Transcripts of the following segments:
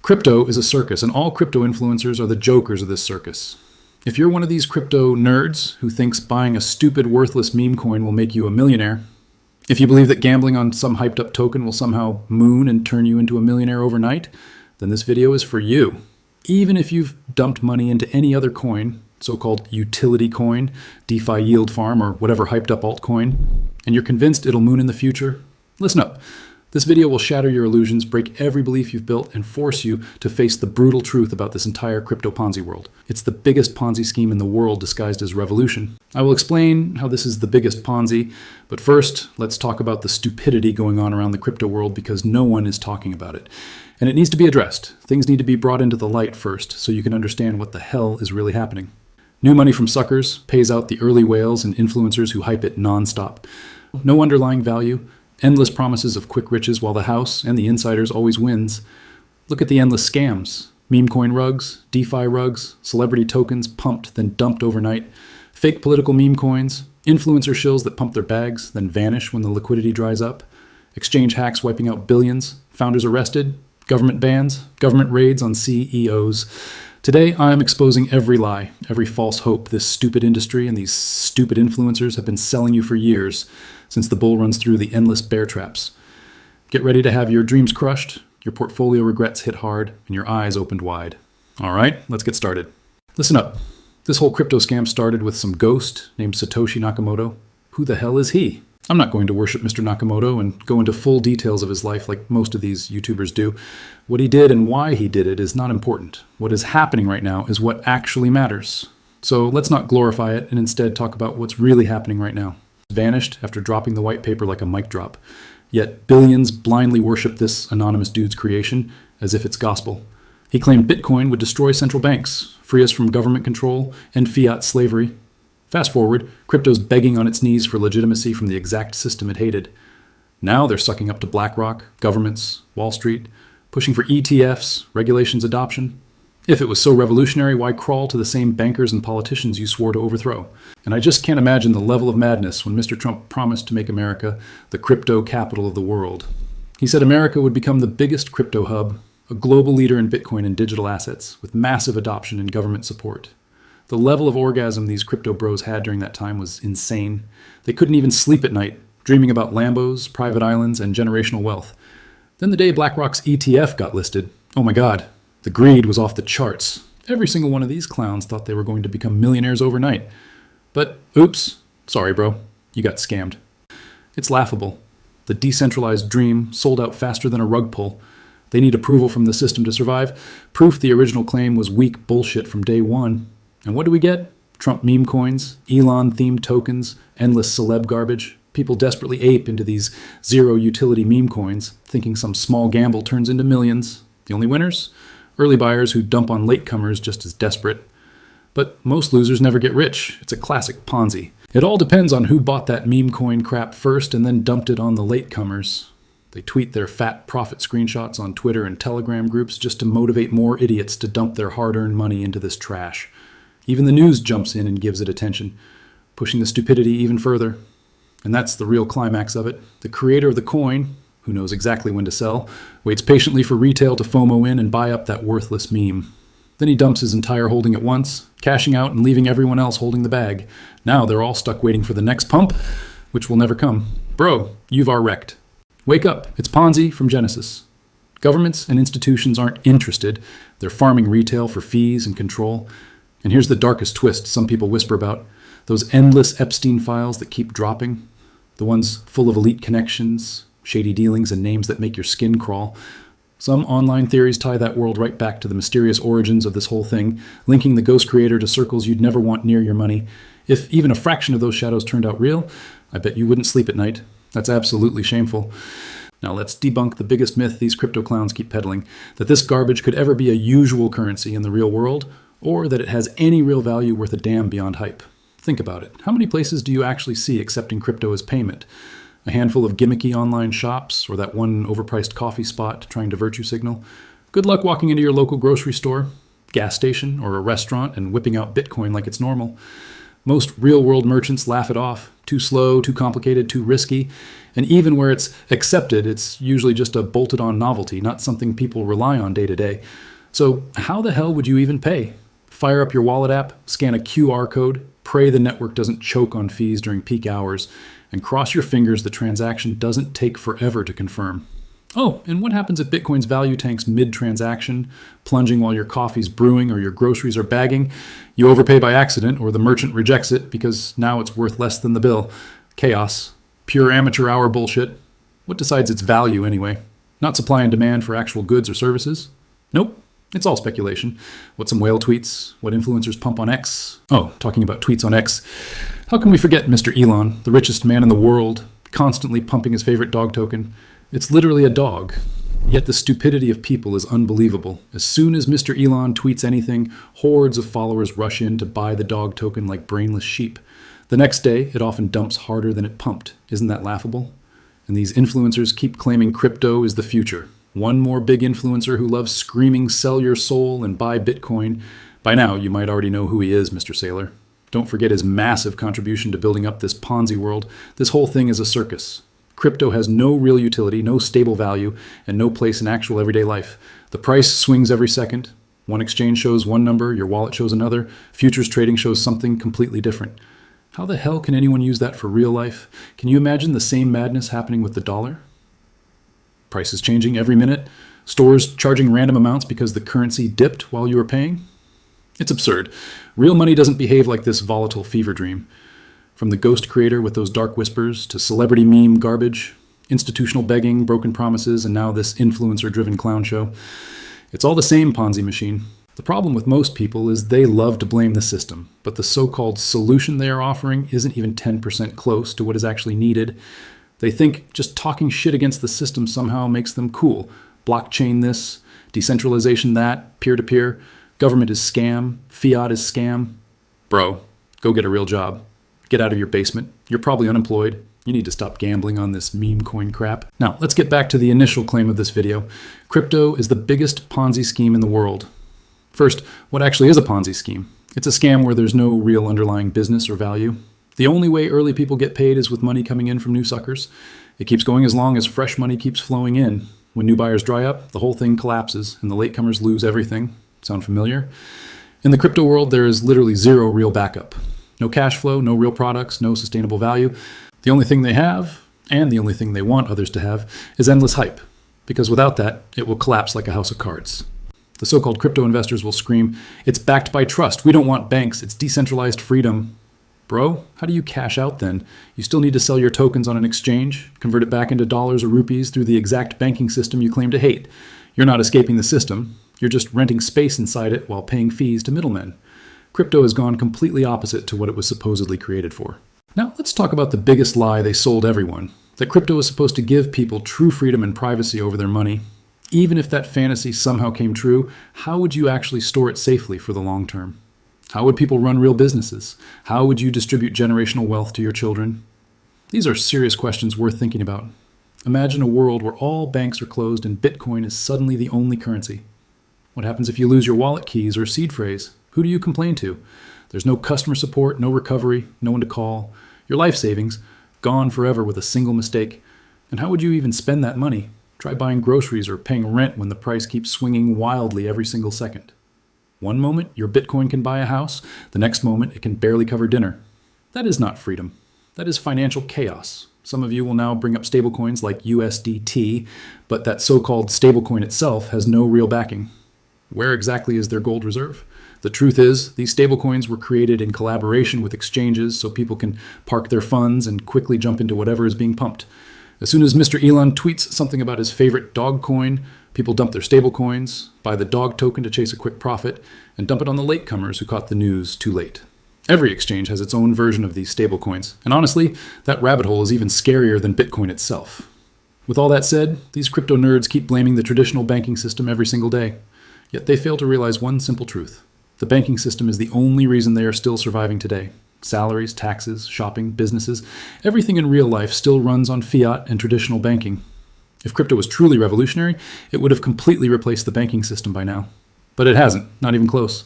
Crypto is a circus, and all crypto influencers are the jokers of this circus. If you're one of these crypto nerds who thinks buying a stupid, worthless meme coin will make you a millionaire, if you believe that gambling on some hyped-up token will somehow moon and turn you into a millionaire overnight, then this video is for you. Even if you've dumped money into any other coin, so-called utility coin, DeFi yield farm, or whatever hyped-up altcoin, and you're convinced it'll moon in the future, listen up. This video will shatter your illusions, break every belief you've built, and force you to face the brutal truth about this entire crypto Ponzi world. It's the biggest Ponzi scheme in the world disguised as revolution. I will explain how this is the biggest Ponzi, but first, let's talk about the stupidity going on around the crypto world because no one is talking about it. And it needs to be addressed. Things need to be brought into the light first so you can understand what the hell is really happening. New money from suckers pays out the early whales and influencers who hype it nonstop. No underlying value. Endless promises of quick riches while the house and the insiders always wins. Look at the endless scams. Meme coin rugs, DeFi rugs, celebrity tokens pumped then dumped overnight, fake political meme coins, influencer shills that pump their bags then vanish when the liquidity dries up, exchange hacks wiping out billions, founders arrested, government bans, government raids on CEOs. Today, I am exposing every lie, every false hope this stupid industry and these stupid influencers have been selling you for years, since the bull runs through the endless bear traps. Get ready to have your dreams crushed, your portfolio regrets hit hard, and your eyes opened wide. All right, let's get started. Listen up. This whole crypto scam started with some ghost named Satoshi Nakamoto. Who the hell is he? I'm not going to worship Mr. Nakamoto and go into full details of his life like most of these YouTubers do. What he did and why he did it is not important. What is happening right now is what actually matters. So let's not glorify it and instead talk about what's really happening right now. Vanished after dropping the white paper like a mic drop. Yet billions blindly worship this anonymous dude's creation as if it's gospel. He claimed Bitcoin would destroy central banks, free us from government control and fiat slavery. Fast forward, crypto's begging on its knees for legitimacy from the exact system it hated. Now they're sucking up to BlackRock, governments, Wall Street, pushing for ETFs, regulations adoption. If it was so revolutionary, why crawl to the same bankers and politicians you swore to overthrow? And I just can't imagine the level of madness when Mr. Trump promised to make America the crypto capital of the world. He said America would become the biggest crypto hub, a global leader in Bitcoin and digital assets, with massive adoption and government support. The level of orgasm these crypto bros had during that time was insane. They couldn't even sleep at night, dreaming about Lambos, private islands, and generational wealth. Then the day BlackRock's ETF got listed, oh my God, the greed was off the charts. Every single one of these clowns thought they were going to become millionaires overnight. But oops, sorry bro, you got scammed. It's laughable. The decentralized dream sold out faster than a rug pull. They need approval from the system to survive. Proof the original claim was weak bullshit from day one. And what do we get? Trump meme coins, Elon-themed tokens, endless celeb garbage. People desperately ape into these zero-utility meme coins, thinking some small gamble turns into millions. The only winners? Early buyers who dump on latecomers just as desperate. But most losers never get rich. It's a classic Ponzi. It all depends on who bought that meme coin crap first and then dumped it on the latecomers. They tweet their fat profit screenshots on Twitter and Telegram groups just to motivate more idiots to dump their hard-earned money into this trash. Even the news jumps in and gives it attention, pushing the stupidity even further. And that's the real climax of it. The creator of the coin, who knows exactly when to sell, waits patiently for retail to FOMO in and buy up that worthless meme. Then he dumps his entire holding at once, cashing out and leaving everyone else holding the bag. Now they're all stuck waiting for the next pump, which will never come. Bro, you've wrecked. Wake up, it's Ponzi from Genesis. Governments and institutions aren't interested. They're farming retail for fees and control. And here's the darkest twist some people whisper about. Those endless Epstein files that keep dropping. The ones full of elite connections, shady dealings, and names that make your skin crawl. Some online theories tie that world right back to the mysterious origins of this whole thing, linking the ghost creator to circles you'd never want near your money. If even a fraction of those shadows turned out real, I bet you wouldn't sleep at night. That's absolutely shameful. Now let's debunk the biggest myth these crypto clowns keep peddling, that this garbage could ever be a usual currency in the real world, or that it has any real value worth a damn beyond hype. Think about it. How many places do you actually see accepting crypto as payment? A handful of gimmicky online shops, or that one overpriced coffee spot trying to virtue signal? Good luck walking into your local grocery store, gas station, or a restaurant and whipping out Bitcoin like it's normal. Most real-world merchants laugh it off. Too slow, too complicated, too risky. And even where it's accepted, it's usually just a bolted-on novelty, not something people rely on day to day. So how the hell would you even pay? Fire up your wallet app, scan a QR code, pray the network doesn't choke on fees during peak hours, and cross your fingers the transaction doesn't take forever to confirm. Oh, and what happens if Bitcoin's value tanks mid-transaction, plunging while your coffee's brewing or your groceries are bagging? You overpay by accident, or the merchant rejects it because now it's worth less than the bill. Chaos. Pure amateur hour bullshit. What decides its value anyway? Not supply and demand for actual goods or services? Nope. It's all speculation. What some whale tweets, what influencers pump on X. Oh, talking about tweets on X. How can we forget Mr. Elon, the richest man in the world, constantly pumping his favorite dog token? It's literally a dog. Yet the stupidity of people is unbelievable. As soon as Mr. Elon tweets anything, hordes of followers rush in to buy the dog token like brainless sheep. The next day, it often dumps harder than it pumped. Isn't that laughable? And these influencers keep claiming crypto is the future. One more big influencer who loves screaming sell your soul and buy Bitcoin. By now, you might already know who he is, Mr. Sailor. Don't forget his massive contribution to building up this Ponzi world. This whole thing is a circus. Crypto has no real utility, no stable value, and no place in actual everyday life. The price swings every second. One exchange shows one number, your wallet shows another. Futures trading shows something completely different. How the hell can anyone use that for real life? Can you imagine the same madness happening with the dollar? Prices changing every minute. Stores charging random amounts because the currency dipped while you were paying. It's absurd. Real money doesn't behave like this volatile fever dream. From the ghost creator with those dark whispers to celebrity meme garbage, institutional begging, broken promises, and now this influencer-driven clown show. It's all the same Ponzi machine. The problem with most people is they love to blame the system, but the so-called solution they are offering isn't even 10% close to what is actually needed. They think just talking shit against the system somehow makes them cool. Blockchain this, decentralization that, peer-to-peer. Government is scam, fiat is scam. Bro, go get a real job. Get out of your basement. You're probably unemployed. You need to stop gambling on this meme coin crap. Now, let's get back to the initial claim of this video. Crypto is the biggest Ponzi scheme in the world. First, what actually is a Ponzi scheme? It's a scam where there's no real underlying business or value. The only way early people get paid is with money coming in from new suckers. It keeps going as long as fresh money keeps flowing in. When new buyers dry up, the whole thing collapses and the latecomers lose everything. Sound familiar? In the crypto world, there is literally zero real backup. No cash flow, no real products, no sustainable value. The only thing they have, and the only thing they want others to have, is endless hype. Because without that, it will collapse like a house of cards. The so-called crypto investors will scream, "It's backed by trust. We don't want banks. It's decentralized freedom." Bro, how do you cash out then? You still need to sell your tokens on an exchange, convert it back into dollars or rupees through the exact banking system you claim to hate. You're not escaping the system. You're just renting space inside it while paying fees to middlemen. Crypto has gone completely opposite to what it was supposedly created for. Now, let's talk about the biggest lie they sold everyone, that crypto is supposed to give people true freedom and privacy over their money. Even if that fantasy somehow came true, how would you actually store it safely for the long term? How would people run real businesses? How would you distribute generational wealth to your children? These are serious questions worth thinking about. Imagine a world where all banks are closed and Bitcoin is suddenly the only currency. What happens if you lose your wallet keys or seed phrase? Who do you complain to? There's no customer support, no recovery, no one to call. Your life savings, gone forever with a single mistake. And how would you even spend that money? Try buying groceries or paying rent when the price keeps swinging wildly every single second. One moment, your Bitcoin can buy a house. The next moment, it can barely cover dinner. That is not freedom. That is financial chaos. Some of you will now bring up stablecoins like USDT, but that so-called stablecoin itself has no real backing. Where exactly is their gold reserve? The truth is, these stablecoins were created in collaboration with exchanges so people can park their funds and quickly jump into whatever is being pumped. As soon as Mr. Elon tweets something about his favorite dog coin, people dump their stablecoins, buy the dog token to chase a quick profit, and dump it on the latecomers who caught the news too late. Every exchange has its own version of these stablecoins, and honestly, that rabbit hole is even scarier than Bitcoin itself. With all that said, these crypto nerds keep blaming the traditional banking system every single day. Yet they fail to realize one simple truth. The banking system is the only reason they are still surviving today. Salaries, taxes, shopping, businesses, everything in real life still runs on fiat and traditional banking. If crypto was truly revolutionary, it would have completely replaced the banking system by now. But it hasn't, not even close.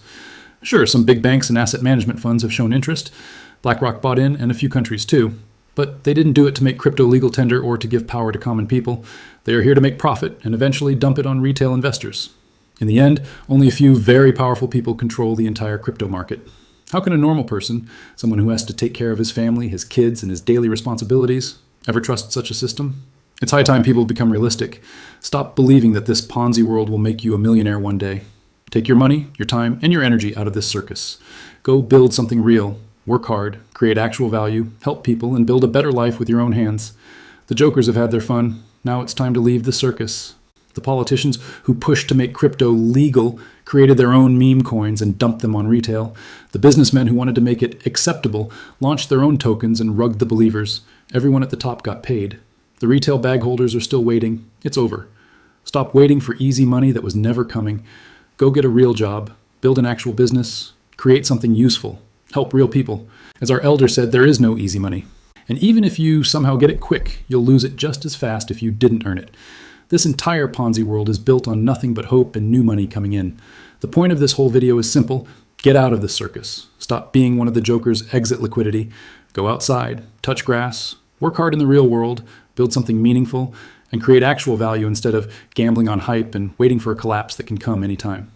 Sure, some big banks and asset management funds have shown interest, BlackRock bought in, and a few countries too. But they didn't do it to make crypto legal tender or to give power to common people. They are here to make profit and eventually dump it on retail investors. In the end, only a few very powerful people control the entire crypto market. How can a normal person, someone who has to take care of his family, his kids, and his daily responsibilities, ever trust such a system? It's high time people become realistic. Stop believing that this Ponzi world will make you a millionaire one day. Take your money, your time, and your energy out of this circus. Go build something real. Work hard, create actual value, help people, and build a better life with your own hands. The jokers have had their fun. Now it's time to leave the circus. The politicians who pushed to make crypto legal created their own meme coins and dumped them on retail. The businessmen who wanted to make it acceptable launched their own tokens and rugged the believers. Everyone at the top got paid. The retail bag holders are still waiting. It's over. Stop waiting for easy money that was never coming. Go get a real job, build an actual business, create something useful, help real people. As our elder said, there is no easy money. And even if you somehow get it quick, you'll lose it just as fast if you didn't earn it. This entire Ponzi world is built on nothing but hope and new money coming in. The point of this whole video is simple. Get out of the circus. Stop being one of the jokers' exit liquidity. Go outside, touch grass, work hard in the real world, build something meaningful, and create actual value instead of gambling on hype and waiting for a collapse that can come anytime.